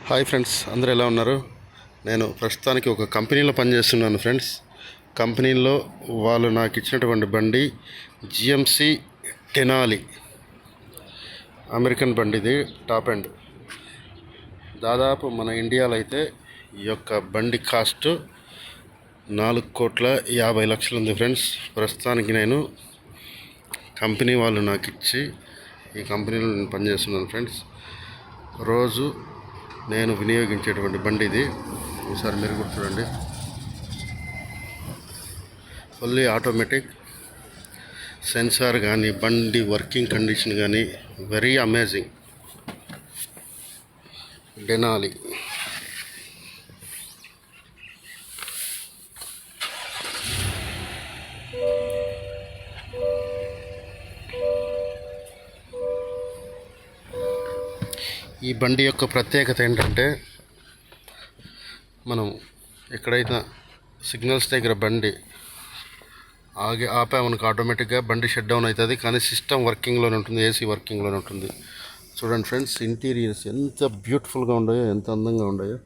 Hi friends, అందరూ ఎలా ఉన్నారు? నేను ప్రస్తుతానికి ఒక కంపెనీలో పనిచేస్తున్నాను ఫ్రెండ్స్. కంపెనీలో వాళ్ళు నాకు ఇచ్చినటువంటి బండి జిఎంసి డెనాలి అమెరికన్ బండి. ఇది టాప్ ఎండ్. దాదాపు మన ఇండియాలో అయితే ఈ యొక్క బండి కాస్ట్ 4,50,00,000 ఉంది ఫ్రెండ్స్. ప్రస్తుతానికి నేను కంపెనీ వాళ్ళు నాకు ఇచ్చి ఈ కంపెనీలో నేను పనిచేస్తున్నాను ఫ్రెండ్స్. రోజు నేను వినియోగించేటువంటి బండి ఇది. ఒకసారి మీరు కూడా చూడండి. ఫుల్లీ ఆటోమేటిక్, సెన్సార్ కానీ బండి వర్కింగ్ కండిషన్ కానీ వెరీ అమేజింగ్. డెనాలి ఈ బండి యొక్క ప్రత్యేకత ఏంటంటే, మనం ఎక్కడైతే సిగ్నల్స్ దగ్గర బండి ఆపామనుకో ఆటోమేటిక్గా బండి షట్ డౌన్ అవుతుంది. కానీ సిస్టమ్ వర్కింగ్లోనే ఉంటుంది, ఏసీ వర్కింగ్లోనే ఉంటుంది. చూడండి ఫ్రెండ్స్, ఇంటీరియర్స్ ఎంత బ్యూటిఫుల్గా ఉన్నాయో, ఎంత అందంగా ఉన్నాయో.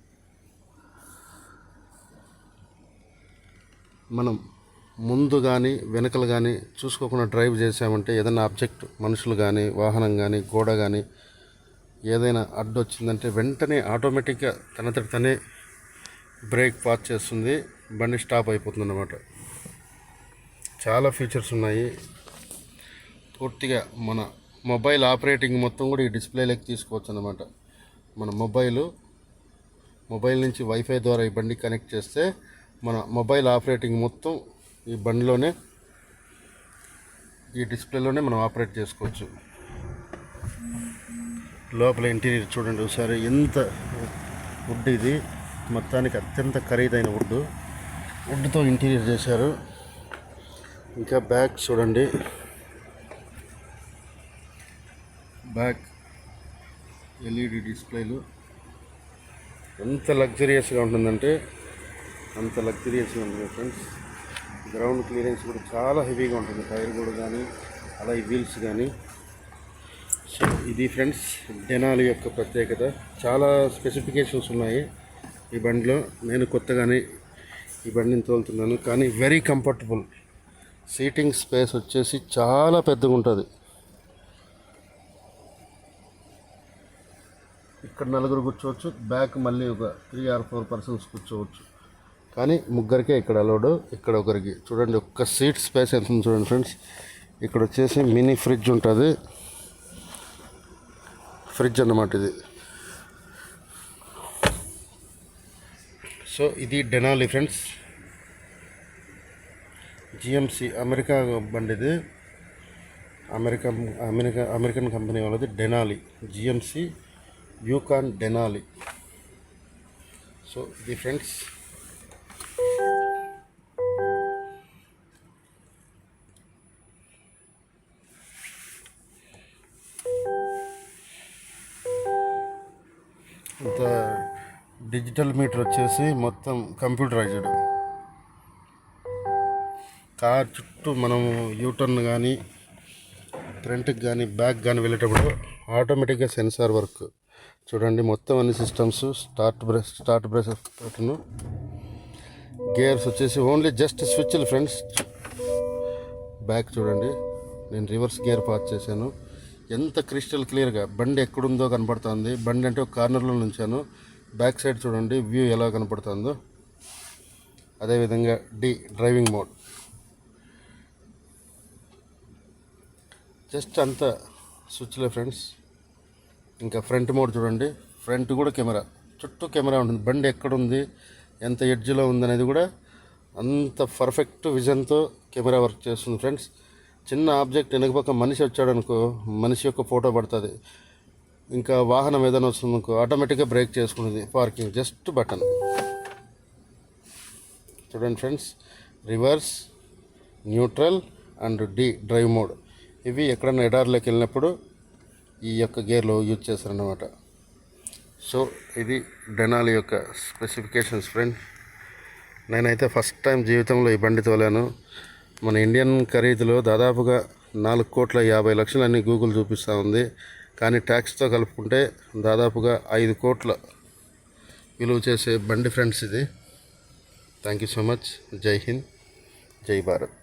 మనం ముందు కానీ వెనకలు కానీ చూసుకోకుండా డ్రైవ్ చేసామంటే ఏదైనా ఆబ్జెక్ట్, మనుషులు కానీ వాహనం కానీ గోడ కానీ ఏదైనా అడ్డొచ్చిందంటే వెంటనే ఆటోమేటిక్గా తనంతట తనే బ్రేక్ పాస్ చేస్తుంది, బండి స్టాప్ అయిపోతుంది అన్నమాట. చాలా ఫీచర్స్ ఉన్నాయి. పూర్తిగా మన మొబైల్ ఆపరేటింగ్ మొత్తం కూడా ఈ డిస్ప్లేలోకి తీసుకోవచ్చు అన్నమాట. మన మొబైల్ నుంచి వైఫై ద్వారా ఈ బండి కనెక్ట్ చేస్తే మన మొబైల్ ఆపరేటింగ్ మొత్తం ఈ బండిలోనే, ఈ డిస్ప్లేలోనే మనం ఆపరేట్ చేసుకోవచ్చు. లోపల ఇంటీరియర్ చూడండి ఒకసారి. ఎంత వుడ్ ఇది, మొత్తానికి అత్యంత ఖరీదైన వుడ్తో ఇంటీరియర్ చేశారు. ఇంకా బ్యాక్ చూడండి, బ్యాక్ ఎల్ఈడి డిస్ప్లేలు. ఎంత లగ్జరియస్గా ఉంటుందంటే అంత లగ్జరియస్గా ఉంటుంది ఫ్రెండ్స్. గ్రౌండ్ క్లియరెన్స్ కూడా చాలా హెవీగా ఉంటుంది, టైర్ కూడా కానీ అలాగే వీల్స్ కానీ. సో ఇది ఫ్రెండ్స్ డెనాలి యొక్క ప్రత్యేకత. చాలా స్పెసిఫికేషన్స్ ఉన్నాయి ఈ బండిలో. నేను కొత్తగానే ఈ బండిని తోలుతున్నాను, కానీ వెరీ కంఫర్టబుల్. సీటింగ్ స్పేస్ వచ్చేసి చాలా పెద్దగా ఉంటుంది. ఇక్కడ 4 కూర్చోవచ్చు, బ్యాక్ మళ్ళీ ఒక 3 or 4 persons కూర్చోవచ్చు. కానీ ముగ్గురికే ఇక్కడ అలౌడ్, ఇక్కడ ఒకరికి. చూడండి ఒక్క సీట్ స్పేస్ ఎంత ఉంది చూడండి ఫ్రెండ్స్. ఇక్కడ వచ్చేసి మినీ ఫ్రిడ్జ్ ఉంటుంది, ఫ్రిడ్జ్ అన్నమాట ఇది. సో ఇది డెనాలి ఫ్రెండ్స్, జిఎంసి అమెరికా బండి ఇది. అమెరికన్ కంపెనీ వాళ్ళది Denali, GMC Yukon Denali. So ఇది ఫ్రెండ్స్. ఇంత డిజిటల్ మీటర్ వచ్చేసి మొత్తం కంప్యూటరైజ్డ్. కార్ చుట్టూ మనము యూటర్న్ కానీ ఫ్రంట్కి కానీ బ్యాక్ కానీ వెళ్ళేటప్పుడు ఆటోమేటిక్గా సెన్సార్ వర్క్. చూడండి మొత్తం అన్ని systems. Start break button, gears వచ్చేసి ఓన్లీ జస్ట్ స్విచ్లు ఫ్రెండ్స్. బ్యాక్ చూడండి, నేను రివర్స్ గేర్ పాస్ చేశాను. ఎంత క్రిస్టల్ క్లియర్గా బండి ఎక్కడుందో కనపడుతుంది. బండి అంటే ఒక కార్నర్లో నుంచాను. బ్యాక్ సైడ్ చూడండి వ్యూ ఎలా కనపడుతుందో. అదేవిధంగా డ్రైవింగ్ మోడ్. జస్ట్ అంత స్విచ్లే ఫ్రెండ్స్. ఇంకా ఫ్రంట్ మోడ్ చూడండి, ఫ్రంట్ కూడా కెమెరా, చుట్టూ కెమెరా ఉంటుంది. బండి ఎక్కడుంది, ఎంత ఎడ్జ్లో ఉందనేది కూడా అంత పర్ఫెక్ట్ విజన్తో కెమెరా వర్క్ చేస్తుంది ఫ్రెండ్స్. చిన్న ఆబ్జెక్ట్ వెనకపక్క మనిషి వచ్చాడనుకో, మనిషి యొక్క ఫోటో పడుతుంది. ఇంకా వాహనం ఏదైనా వస్తుందనుకో ఆటోమేటిక్గా బ్రేక్ చేసుకునేది. Parking just button. చూడండి friends, reverse, neutral and drive mode. ఇవి ఎక్కడైనా ఎడార్లోకి వెళ్ళినప్పుడు ఈ యొక్క గేర్లో యూజ్ చేస్తారన్నమాట. సో ఇది డెనాలి యొక్క స్పెసిఫికేషన్స్ ఫ్రెండ్. నేనైతే ఫస్ట్ టైం జీవితంలో ఈ బండి తోలాను. మన ఇండియన్ ఖరీదులో దాదాపుగా 4,50,00,000 అని గూగుల్ చూపిస్తూ ఉంది. కానీ ట్యాక్స్తో కలుపుకుంటే దాదాపుగా 5 కోట్ల విలువ చేసే బండి ఫ్రెండ్స్ ఇది. Thank you so much. జై హింద్, జై భారత్.